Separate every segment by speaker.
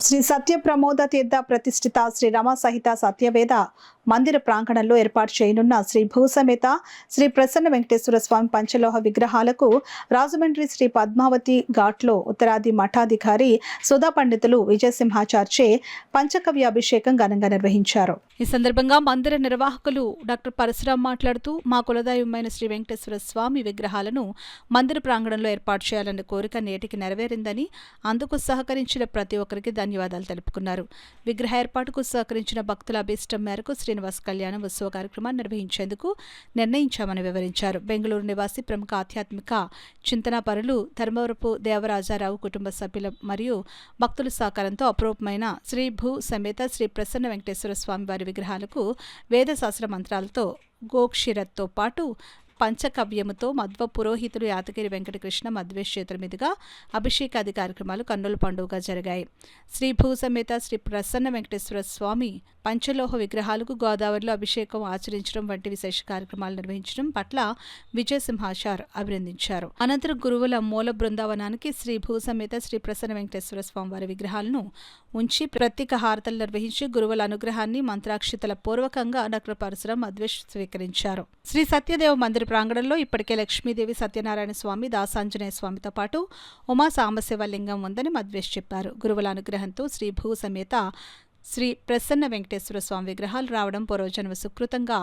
Speaker 1: శ్రీ సత్య ప్రమోద తీర్థ ప్రతిష్ఠిత శ్రీ రమ సహిత సత్యవేద మందిర ప్రాంగణంలో ఏర్పాటు చేయనున్న శ్రీ భూసమేత శ్రీ ప్రసన్న వెంకటేశ్వర స్వామి పంచలోహ విగ్రహాలకు రాజమండ్రి శ్రీ పద్మావతి ఘాట్లో ఉత్తరాది మఠాధికారి సుధా పండితులు విజయసింహాచార్చే పంచకవ్య అభిషేకం ఘనంగా నిర్వహించారు. ఈ సందర్భంగా మందిర నిర్వాహకులు డాక్టర్ పరశురాం మాట్లాడుతూ మా కులదైవమైన శ్రీ వెంకటేశ్వర స్వామి విగ్రహాలను మందిర ప్రాంగణంలో ఏర్పాటు చేయాలన్న కోరిక నేటికి నెరవేరిందని, అందుకు సహకరించిన ప్రతి ఒక్కరికి ధన్యవాదాలు తెలుపుకున్నారు. విగ్రహ ఏర్పాటుకు సహకరించిన భక్తుల అభీష్టం మేరకు శ్రీనివాస్ కళ్యాణం ఉత్సవ కార్యక్రమాన్ని నిర్వహించేందుకు నిర్ణయించామని వివరించారు. బెంగళూరు నివాసి ప్రముఖ ఆధ్యాత్మిక చింతనాపరులు ధర్మవరపు దేవరాజారావు కుటుంబ సభ్యుల మరియు భక్తుల సహకారంతో అపరూపమైన శ్రీ భూ సమేత శ్రీ ప్రసన్న వెంకటేశ్వర స్వామి వారి విగ్రహాలకు వేదశాస్త్ర మంత్రాలతో గోక్షిరత్తో పాటు పంచకవ్యముతో మధ్వ పురోహితులు యాదగిరి వెంకటకృష్ణ మధ్వేష్ చేతుల మీదుగా అభిషేకాది కార్యక్రమాలు కన్నుల పండుగగా జరిగాయి. శ్రీ భూసమేత శ్రీ ప్రసన్న వెంకటేశ్వర స్వామి పంచలోహ విగ్రహాలకు గోదావరిలో అభిషేకం ఆచరించడం వంటి విశేష కార్యక్రమాలు నిర్వహించడం పట్ల విజయసింహాచార్ అభినందించారు. అనంతరం గురువుల మూల బృందావనానికి శ్రీ భూసమేత శ్రీ ప్రసన్న వెంకటేశ్వర స్వామి వారి విగ్రహాలను ఉంచి ప్రత్యేక హారతలు నిర్వహించి గురువుల అనుగ్రహాన్ని మంత్రాక్షితల పూర్వకంగా డాక్టర్ పరశురాం మధ్వేష్ స్వీకరించారు. శ్రీ సత్యదేవ మందిర ప్రాంగణంలో ఇప్పటికే లక్ష్మీదేవి, సత్యనారాయణ స్వామి, దాసాంజనేయ స్వామితో పాటు ఉమా సాంబశివ లింగం ఉందని మధ్వేష్ చెప్పారు. గురువుల అనుగ్రహంతో శ్రీ భూ సమేత శ్రీ ప్రసన్న వెంకటేశ్వర స్వామి విగ్రహాలు రావడం పూర్వజన్మ సుకృతంగా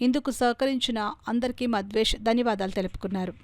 Speaker 1: ఇందుకు సహకరించిన అందరికీ మధ్వేష్ ధన్యవాదాలు తెలుపుకున్నారు.